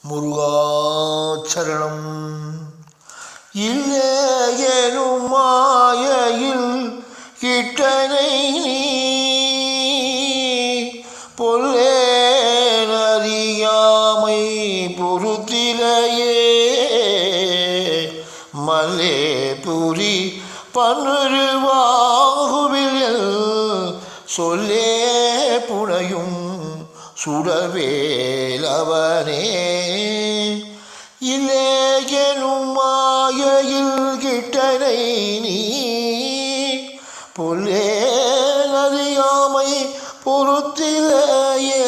முருகாச்சரணம். இல்லேயெனும் மாயையில் இட்டனை பொல்லேனறியாமை பொறுத்திலையே மல்லே புரி பன்னுருவாகுவில் சொல்லே புனையும் சுடவேலவனே. இல்லேயெனும் மாயையில் கிட்டனை நீ பொல்லேனறியாமை பொறுத்திலையே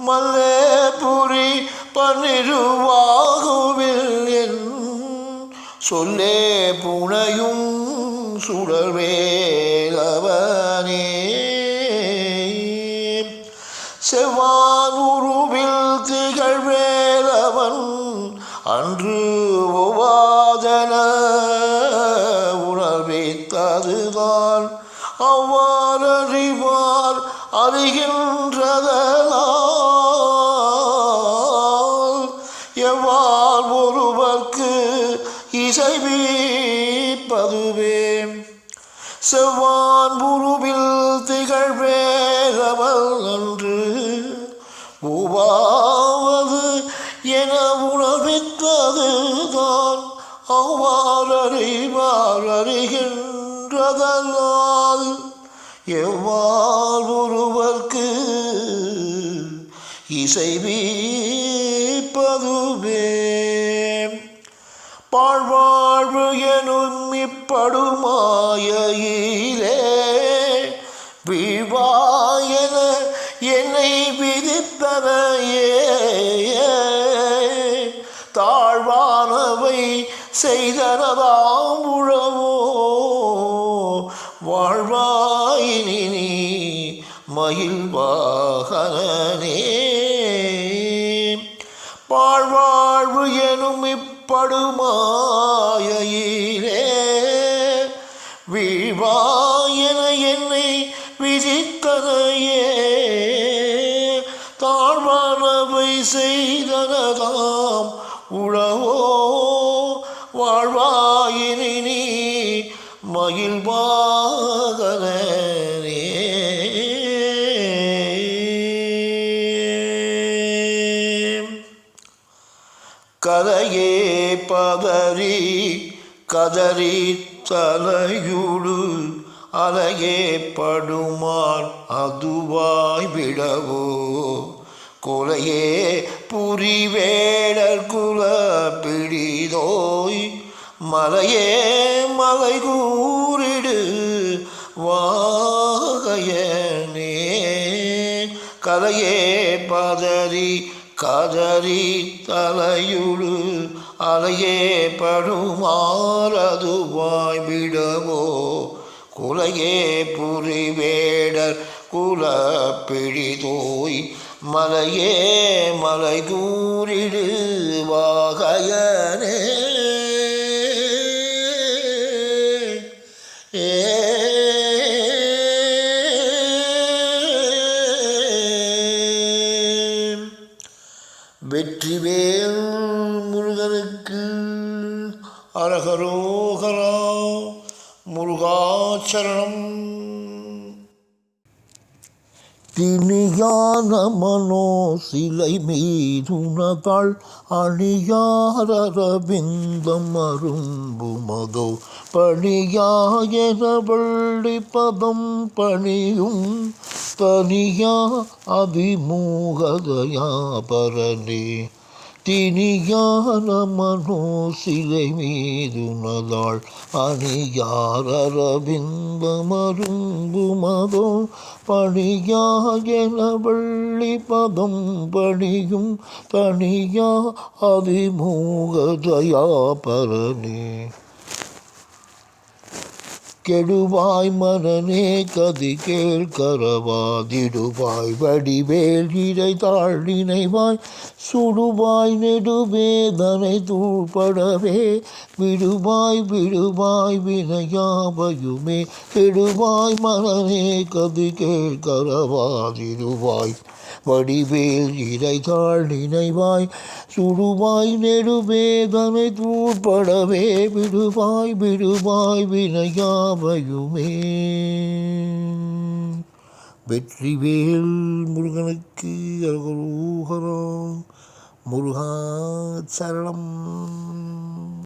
மல்லே புரி பன்னிருவாகுவில் என் சொல்லே புனையும் சுடர்வேலவனே. செவ்வானுருவில் திகழ்வேலவன் அன்று ஒவ்வாதன உணர்வித்ததுதான் அவ்வாறறிவார் அறிகின்றதனால் எவ்வாறு ஒருவர்க்கு இசைவிப்பதுவே. செவ்வான் உருவில் திகழ்வேலவன் அன்று உவாவது என உணர்வித்ததுதான் அவ்வாறறிவார் அறிகின்றதனால் எவ்வாறு ஒருவர்க்கு இசைவிப்பதுவே. பாழ்வாழ்வு எனும் இப்படுமாயிலே வீழ்வாயென என்னை விதிப்பவையே தாழ்வானவை செய்தனதாம் உழவோ வாழ்வாயினி நீ மகிழ்வாகனே. பாழ்வாழ்வு எனும் படுமாயிலே வீழ்வாயென என்னை விதித்தனையே தாழ்வானவை செய்தனதாம் உழவோ வாழ்வாயினி நீ மகிழ்வாகனே. கதையே பதறி கதறி தலையுடு அலையே படுமார் அதுவாய் விடவோ கொலையே புரிவேடர் குல பிடிதோய் மலையே மலை கூறிடு வாகையனே. கதையே பதறி கதறி தலையுடு அலையே படுமாறதுவாய் விடவோ குலையே புரிவேடர் குல பிடிதோய் மலையே மலை கூறிடு வாகையனே. வெற்றிவேல் முருகனுக்கு அரகரோகரா. முருகாச்சரணம். திணியான மனோ சிலை மீதுனதாள் அணியாரவிந்தம் அரும்புமதோ பணியாயன வள்ளி பதம் பணியும் தனியா அதிமூகதயா பரனே. திணியான மனோ சிலை மீதுனதாள் அணியாரவிந்தமரும்புமதோ பணியாயன வள்ளி பதம் பணியும் தனியா அதிமூகதயா பரனே. கெடுவாய் மனநே கதி கேள் கரவாதிடுவாய் வடிவேல் இறை தாழ் நினைவாய் சுடுவாய் நெடுவேதனை தூள்படவே விடுவாய் விடுவாய் வினையாவையுமே கெடுவாய் மனநே கதி கேள் கரவாதிடுவாய் வடிவேல் இறைதாள் நினைவாய் சுடுவாய் நெடுவேதனை தூள்படவே விடுவாய் விடுவாய் வினையாவையுமே. வெற்றிவேல் முருகனுக்கு அரோகரா. முருகா சரணம்.